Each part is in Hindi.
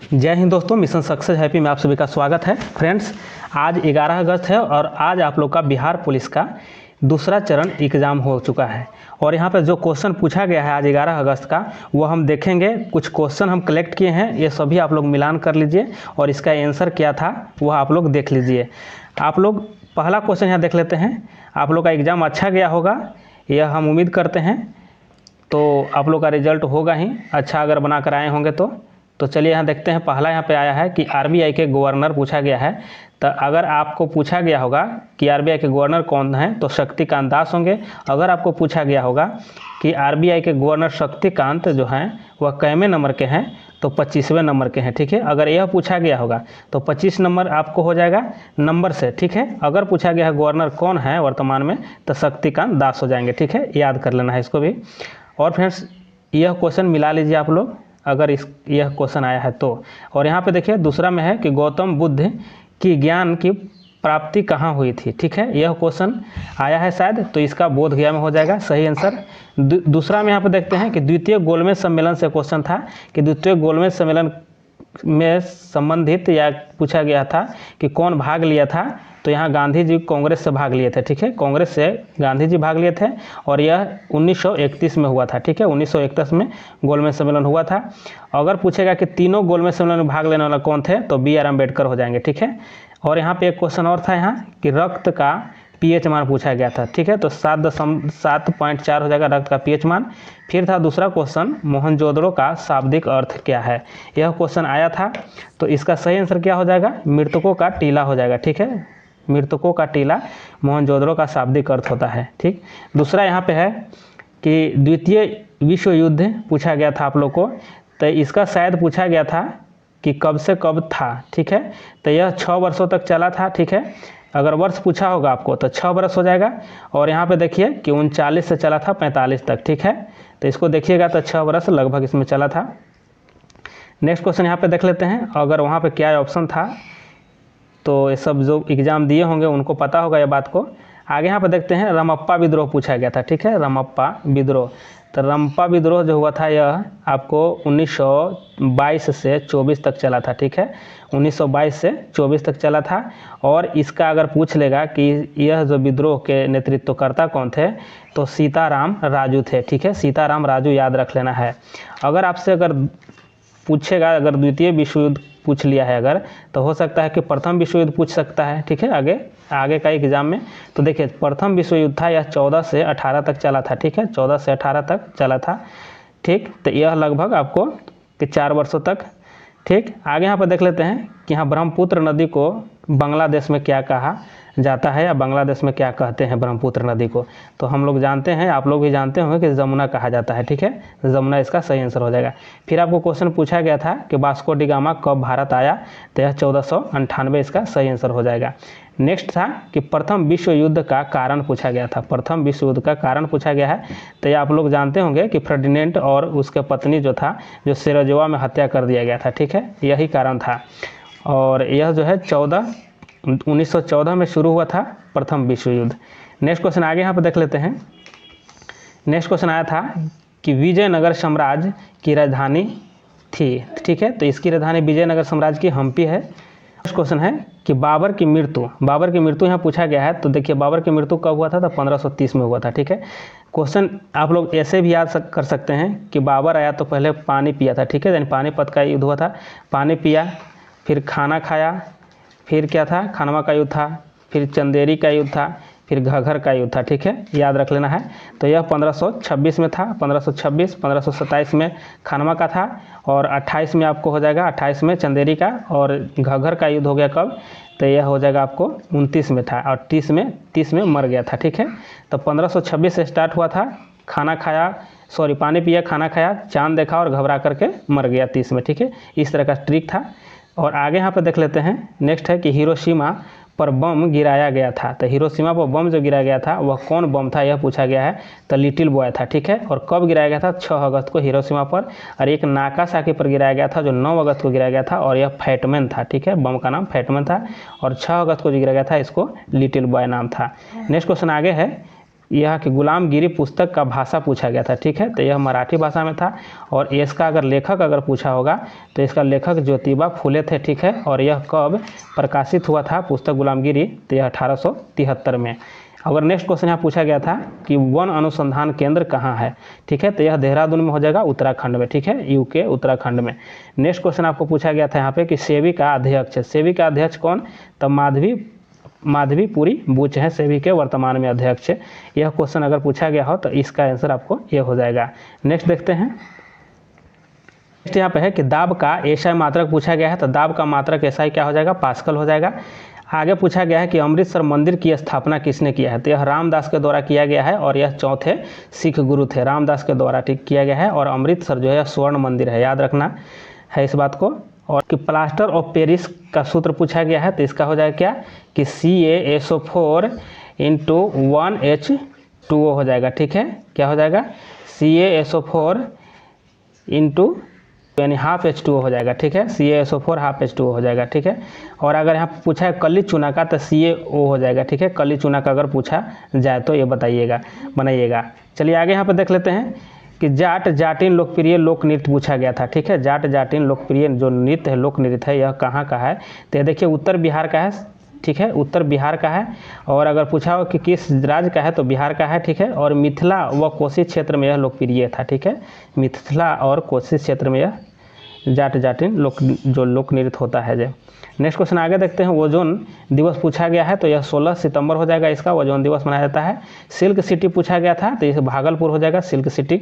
जय हिंद दोस्तों, मिशन सक्सेस हैप्पी में आप सभी का स्वागत है। फ्रेंड्स, आज 11 अगस्त है और आज आप लोग का बिहार पुलिस का दूसरा चरण एग्ज़ाम हो चुका है। और यहाँ पर जो क्वेश्चन पूछा गया है आज 11 अगस्त का, वो हम देखेंगे। कुछ क्वेश्चन हम कलेक्ट किए हैं, ये सभी आप लोग मिलान कर लीजिए और इसका आंसर क्या था वह आप लोग देख लीजिए। आप लोग पहला क्वेश्चन यहाँ देख लेते हैं। आप लोग का एग्ज़ाम अच्छा गया होगा, यह हम उम्मीद करते हैं। तो आप लोग का रिजल्ट होगा ही अच्छा, अगर बना कर आए होंगे तो चलिए यहाँ देखते हैं। पहला यहाँ पे आया है कि आरबीआई के गवर्नर पूछा गया है। तो अगर आपको पूछा गया होगा कि आरबीआई के गवर्नर कौन हैं तो शक्तिकांत दास होंगे। अगर आपको पूछा गया होगा कि आरबीआई के गवर्नर शक्तिकांत जो हैं वह कैमे नंबर के हैं तो 25वें नंबर के हैं। ठीक है, अगर यह पूछा गया होगा तो 25 नंबर आपको हो जाएगा नंबर से। ठीक है, अगर पूछा गया है गवर्नर कौन है वर्तमान में तो शक्तिकांत दास हो जाएंगे। ठीक है, याद कर लेना है इसको भी। और फ्रेंड्स, यह क्वेश्चन मिला लीजिए आप लोग अगर यह क्वेश्चन आया है तो। और यहाँ पे देखिए दूसरा में है कि गौतम बुद्ध की ज्ञान की प्राप्ति कहाँ हुई थी। ठीक है, यह क्वेश्चन आया है शायद, तो इसका बोध गया में हो जाएगा सही आंसर। दूसरा में यहाँ पे देखते हैं कि द्वितीय गोलमेज सम्मेलन से क्वेश्चन था कि द्वितीय गोलमेज सम्मेलन में संबंधित या पूछा गया था कि कौन भाग लिया था। तो यहाँ गांधी जी कांग्रेस से भाग लिए थे। ठीक है, कांग्रेस से गांधी जी भाग लिए थे और यह 1931 में हुआ था। ठीक है, 1931 में गोलमेज सम्मेलन हुआ था। अगर पूछेगा कि तीनों गोलमेज सम्मेलन में भाग लेने वाला कौन थे तो बी आर अम्बेडकर हो जाएंगे। ठीक है, और यहाँ पे एक क्वेश्चन और था यहाँ कि रक्त का पीएच मान पूछा गया था। ठीक है, तो 7.4 हो जाएगा रक्त का पीएच मान। फिर था दूसरा क्वेश्चन, मोहनजोदड़ो का शाब्दिक अर्थ क्या है। यह क्वेश्चन आया था, तो इसका सही आंसर क्या हो जाएगा, मृतकों का टीला हो जाएगा। ठीक है, मृतकों का टीला मोहनजोदड़ो का शाब्दिक अर्थ होता है। ठीक, दूसरा यहाँ पे है कि द्वितीय विश्व युद्ध पूछा गया था आप लोग को, तो इसका शायद पूछा गया था कि कब से कब था। ठीक है, तो यह 6 वर्षों तक चला था। ठीक है, अगर वर्ष पूछा होगा आपको तो 6 वर्ष हो जाएगा। और यहाँ पे देखिए कि 39 से चला था 45 तक। ठीक है, तो इसको देखिएगा तो 6 वर्ष लगभग इसमें चला था। नेक्स्ट क्वेश्चन यहाँ पे देख लेते हैं। अगर वहाँ पे क्या ऑप्शन था तो ये सब जो एग्ज़ाम दिए होंगे उनको पता होगा ये बात को। आगे यहाँ पे देखते हैं, रमप्पा विद्रोह पूछा गया था। ठीक है, रमप्पा विद्रोह, तो रमप्पा विद्रोह जो हुआ था यह आपको 1922 से 24 तक चला था। ठीक है, 1922 से 24 तक चला था। और इसका अगर पूछ लेगा कि यह जो विद्रोह के नेतृत्वकर्ता कौन थे तो सीताराम राजू थे। ठीक है, सीताराम राजू याद रख लेना है। अगर आपसे अगर पूछेगा, अगर द्वितीय विश्व युद्ध पूछ लिया है अगर, तो हो सकता है कि प्रथम विश्व युद्ध पूछ सकता है। ठीक है, आगे का एग्जाम में। तो देखिए प्रथम विश्व युद्ध था, यह 14 से 18 तक चला था। ठीक है, 14 से 18 तक चला था। ठीक, तो यह लगभग आपको कि 4 वर्षों तक। ठीक, आगे यहाँ पर देख लेते हैं कि यहाँ ब्रह्मपुत्र नदी को बांग्लादेश में क्या कहा जाता है या बांग्लादेश में क्या कहते हैं ब्रह्मपुत्र नदी को। तो हम लोग जानते हैं, आप लोग भी जानते होंगे कि जमुना कहा जाता है। ठीक है, जमुना इसका सही आंसर हो जाएगा। फिर आपको क्वेश्चन पूछा गया था कि वास्को डी गामा कब भारत आया, तो यह 1498 इसका सही आंसर हो जाएगा। नेक्स्ट था कि प्रथम विश्व युद्ध का कारण पूछा गया था। प्रथम विश्व युद्ध का कारण पूछा गया है, तो ये आप लोग जानते होंगे कि फर्डिनेंट और उसके पत्नी जो था, जो सेराजोवा में हत्या कर दिया गया था। ठीक है, यही कारण था। और यह जो है 1914 में शुरू हुआ था प्रथम विश्व युद्ध। नेक्स्ट क्वेश्चन आगे यहाँ पर देख लेते हैं। नेक्स्ट क्वेश्चन आया था कि विजयनगर साम्राज्य की राजधानी थी। ठीक है, तो इसकी राजधानी विजयनगर साम्राज्य की हम्पी है। नेक्स्ट क्वेश्चन है कि बाबर की मृत्यु यहाँ पूछा गया है। तो देखिए बाबर की मृत्यु कब हुआ था, तो 1530 में हुआ था। ठीक है, क्वेश्चन आप लोग ऐसे भी याद कर सकते हैं कि बाबर आया तो पहले पानी पिया था। ठीक है, यानी पानीपत का युद्ध हुआ था, पानी पिया, फिर खाना खाया, फिर क्या था, खानवा का युद्ध था, फिर चंदेरी का युद्ध था, फिर घघर का युद्ध था। ठीक है, याद रख लेना है। तो यह 1526 में था, 1526, 1527 में खानवा का था और 28 में आपको हो जाएगा, 28 में चंदेरी का। और घघर का युद्ध हो गया कब, तो यह हो जाएगा आपको 29 में था और 30 में मर गया था। ठीक है, तो 1526 से स्टार्ट हुआ था, पानी पिया, खाना खाया, चांद देखा और घबरा करके मर गया 30 में। ठीक है, इस तरह का ट्रिक था। और आगे यहाँ पर देख लेते हैं। नेक्स्ट है कि हिरोशिमा पर बम गिराया गया था। तो हिरोशिमा पर बम जो गिराया गया था वह कौन बम था, यह पूछा गया है। तो लिटिल बॉय था। ठीक है, और कब गिराया गया था, 6 अगस्त को हिरोशिमा पर। और एक नागासाकी पर गिराया गया था जो 9 अगस्त को गिराया गया था, और यह फैटमैन था। ठीक है, बम का नाम फैटमैन था। और 6 अगस्त को जो गिराया गया था इसको लिटिल बॉय नाम था। नेक्स्ट क्वेश्चन आगे है यह कि गुलामगिरी पुस्तक का भाषा पूछा गया था, ठीक है। तो यह मराठी भाषा में था। और इसका अगर लेखक अगर पूछा होगा तो इसका लेखक ज्योतिबा फुले थे, ठीक है। और यह कब प्रकाशित हुआ था पुस्तक गुलामगिरी, तो यह 1873 में। अगर नेक्स्ट क्वेश्चन यहाँ पूछा गया था कि वन अनुसंधान केंद्र कहाँ है, ठीक है। तो यह देहरादून में हो जाएगा, उत्तराखंड में, ठीक है, यूके उत्तराखंड में। नेक्स्ट क्वेश्चन आपको पूछा गया था यहाँ पे कि सेबी का अध्यक्ष है। सेबी का अध्यक्ष कौन, तो माधवीपुरी बुच है सेबी के वर्तमान में अध्यक्ष। यह क्वेश्चन अगर पूछा गया हो तो इसका आंसर आपको ये हो जाएगा। नेक्स्ट देखते हैं। नेक्स्ट यहाँ पे है कि दाब का एसआई मात्रक पूछा गया है। तो दाब का मात्रक एसआई क्या हो जाएगा, पास्कल हो जाएगा। आगे पूछा गया है कि अमृतसर मंदिर की स्थापना किसने किया है। तो यह रामदास के द्वारा किया गया है और यह चौथे सिख गुरु थे, रामदास के द्वारा ठीक किया गया है। और अमृतसर जो है स्वर्ण मंदिर है, याद रखना है इस बात को। और कि प्लास्टर ऑफ पेरिस का सूत्र पूछा गया है। तो इसका हो जाएगा क्या कि CaSO4 × 1H2O हो जाएगा, ठीक है। क्या हो जाएगा, CaSO4 × यानी हाफ H2O हो जाएगा, ठीक है। CaSO4 हाफ H2O हो जाएगा, ठीक है। और अगर यहाँ पूछा है कली चूना का तो CaO हो जाएगा, ठीक है। कली चूना का अगर पूछा जाए तो ये बनाइएगा। चलिए आगे यहाँ पर देख लेते हैं कि जाटिन लोकप्रिय लोक नृत्य पूछा गया था, ठीक है। जाटिन लोकप्रिय जो नृत्य है, लोक नृत्य है, यह कहाँ का है। तो ये देखिए उत्तर बिहार का है, ठीक है, उत्तर बिहार का है। और अगर पूछा हो कि किस राज्य का है तो बिहार का है, ठीक है। और मिथिला व कोसी क्षेत्र में यह लोकप्रिय था, ठीक है। मिथिला और कोसी क्षेत्र में यह जाटिन लोक नृत्य होता है। जो नेक्स्ट क्वेश्चन आगे देखते हैं। ओजोन दिवस पूछा गया है। तो यह 16 सितंबर हो जाएगा, इसका ओजोन दिवस मनाया जाता है। सिल्क सिटी पूछा गया था, तो यह भागलपुर हो जाएगा, सिल्क सिटी।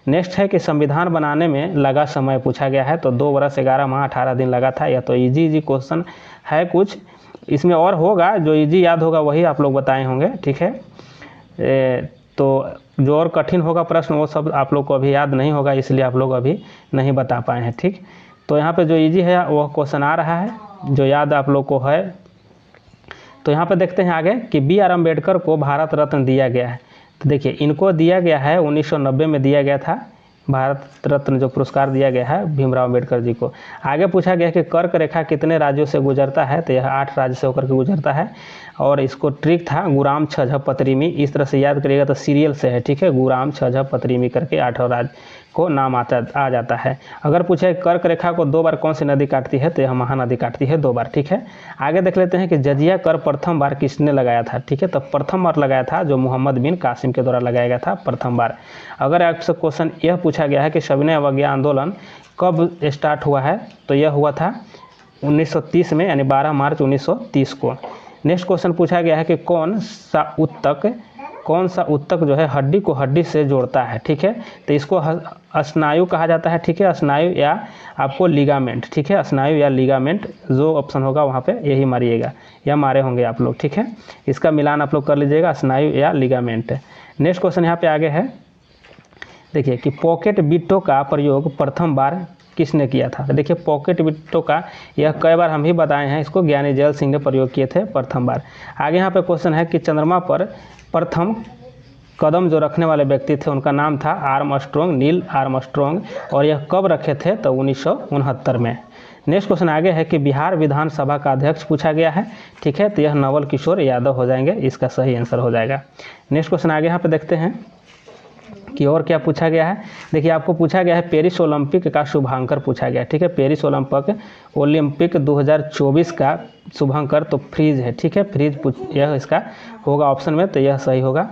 नेक्स्ट है कि संविधान बनाने में लगा समय पूछा गया है। तो 2 वर्ष 11 माह 18 दिन लगा था। यह तो इजी क्वेश्चन है, कुछ इसमें और होगा जो इजी याद होगा वही आप लोग बताए होंगे, ठीक है। तो जो और कठिन होगा प्रश्न वो सब आप लोग को अभी याद नहीं होगा, इसलिए आप लोग अभी नहीं बता पाए हैं, ठीक। तो यहाँ पे जो इजी है वह क्वेश्चन आ रहा है, जो याद आप लोग को है। तो यहाँ पे देखते हैं आगे कि BR अम्बेडकर को भारत रत्न दिया गया है। तो देखिए इनको दिया गया है 1990 में दिया गया था भारत रत्न, जो पुरस्कार दिया गया है भीमराव अम्बेडकर जी को। आगे पूछा गया कि कर्क रेखा कितने राज्यों से गुजरता है। तो यह 8 राज्य से होकर के गुजरता है। और इसको ट्रिक था गुराम छझ पतरीमी, इस तरह से याद करिएगा तो सीरियल से है, ठीक है। गुराम छझ पतरीमी करके 8 राज्य को नाम आ जाता है। अगर पूछे कर्क रेखा को 2 बार कौन सी नदी काटती है, तो यह महानदी काटती है 2 बार, ठीक है। आगे देख लेते हैं कि जजिया कर प्रथम बार किसने लगाया था, ठीक है। तो प्रथम बार लगाया था जो मोहम्मद बिन कासिम के द्वारा लगाया गया था प्रथम बार। अगर आपसे क्वेश्चन यह पूछा गया है कि सविनय अवज्ञा आंदोलन कब स्टार्ट हुआ है, तो यह हुआ था 1930 में, यानी 12 मार्च 1930 को। नेक्स्ट क्वेश्चन पूछा गया है कि कौन सा उत्तक जो है हड्डी को हड्डी से जोड़ता है, ठीक है। तो इसको स्नायु कहा जाता है, ठीक है। स्नायु या आपको लिगामेंट, ठीक है। स्नायु या लिगामेंट जो ऑप्शन होगा वहाँ पे यही मारिएगा, या मारे होंगे आप लोग, ठीक है। इसका मिलान आप लोग कर लीजिएगा, स्नायु या लिगामेंट। नेक्स्ट क्वेश्चन यहाँ पे आगे है, देखिए कि पॉकेट बिट्टो का प्रयोग प्रथम बार किसने किया था। तो देखिए पॉकेट बिट्टो का यह कई बार हम ही बताए हैं, इसको ज्ञानी जैल सिंह ने प्रयोग किए थे प्रथम बार। आगे यहाँ पे क्वेश्चन है कि चंद्रमा पर प्रथम कदम जो रखने वाले व्यक्ति थे उनका नाम था आर्मस्ट्रॉन्ग, नील आर्मस्ट्रॉन्ग। और यह कब रखे थे, तो 1969 में। नेक्स्ट क्वेश्चन आगे है कि बिहार विधानसभा का अध्यक्ष पूछा गया है, ठीक है। तो यह नवल किशोर यादव हो जाएंगे, इसका सही आंसर हो जाएगा। नेक्स्ट क्वेश्चन आगे यहाँ पे देखते हैं कि और क्या पूछा गया है। देखिए आपको पूछा गया है पेरिस ओलंपिक का शुभांकर पूछा गया, ठीक है। पेरिस ओलंपिक 2024 का शुभांकर तो फ्रीज है, ठीक है। फ्रीज यह इसका होगा ऑप्शन में, तो यह सही होगा।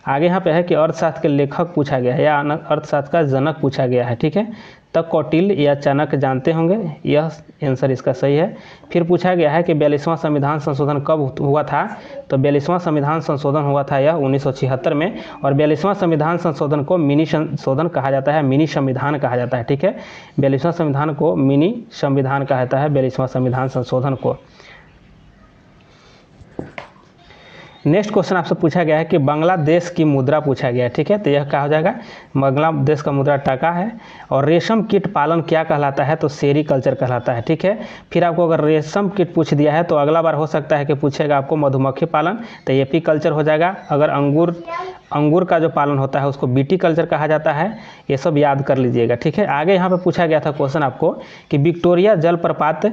आगे यहाँ पे है कि अर्थशास्त्र के लेखक पूछा गया है या अर्थशास्त्र का जनक पूछा गया है, ठीक है। तब कौटिल्य या चाणक्य जानते होंगे, यह आंसर इसका सही है। फिर पूछा गया है कि 42वां संविधान संशोधन कब हुआ था। तो 42वां संविधान संशोधन हुआ था यह 1976 में। और 42वां संविधान संशोधन को मिनी संशोधन कहा जाता है, मिनी संविधान कहा जाता है, ठीक है। 42वां संविधान को मिनी संविधान कहा जाता है, 42वां संविधान संशोधन को। नेक्स्ट क्वेश्चन आपसे पूछा गया है कि बांग्लादेश की मुद्रा पूछा गया है, ठीक है। तो यह क्या हो जाएगा, बांग्लादेश का मुद्रा टका है। और रेशम कीट पालन क्या कहलाता है, तो सेरीकल्चर कहलाता है, ठीक है। फिर आपको अगर रेशम कीट पूछ दिया है तो अगला बार हो सकता है कि पूछेगा आपको मधुमक्खी पालन, तो एपीकल्चर हो जाएगा। अगर अंगूर का जो पालन होता है उसको विटीकल्चर कहा जाता है, ये सब याद कर लीजिएगा, ठीक है। आगे यहाँ पे पूछा गया था क्वेश्चन आपको कि विक्टोरिया जलप्रपात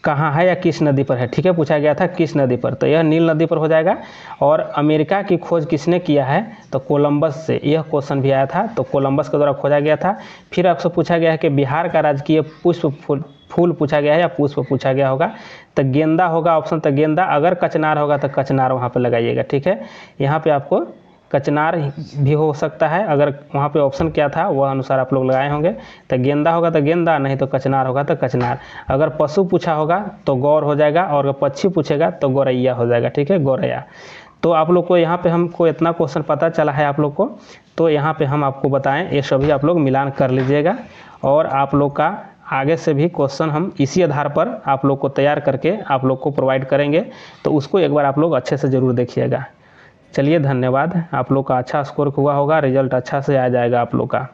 कहाँ है या किस नदी पर है, ठीक है, पूछा गया था किस नदी पर, तो यह नील नदी पर हो जाएगा। और अमेरिका की खोज किसने किया है, तो कोलंबस से, यह क्वेश्चन भी आया था, तो कोलंबस के द्वारा खोजा गया था। फिर आपसे पूछा गया है कि बिहार का राजकीय पुष्प फूल पूछा गया है या पुष्प पूछा गया होगा, तो गेंदा होगा ऑप्शन, तो गेंदा। अगर कचनार होगा तो कचनार वहाँ पर लगाइएगा, ठीक है। यहाँ पे आपको कचनार भी हो सकता है, अगर वहाँ पे ऑप्शन क्या था वह अनुसार आप लोग लगाए होंगे, तो गेंदा होगा तो गेंदा, नहीं तो कचनार होगा तो कचनार। अगर पशु पूछा होगा तो गौर हो जाएगा, और अगर पक्षी पूछेगा तो गौरैया हो जाएगा, ठीक है, गौरैया। तो आप लोग को यहाँ पे हमको इतना क्वेश्चन पता चला है आप लोग को, तो यहाँ पे हम आपको बताएं, ये सभी आप लोग मिलान कर लीजिएगा। और आप लोग का आगे से भी क्वेश्चन हम इसी आधार पर आप लोग को तैयार करके आप लोग को प्रोवाइड करेंगे, तो उसको एक बार आप लोग अच्छे से ज़रूर देखिएगा। चलिए धन्यवाद, आप लोग का अच्छा स्कोर हुआ होगा, रिजल्ट अच्छा से आ जाएगा आप लोग का।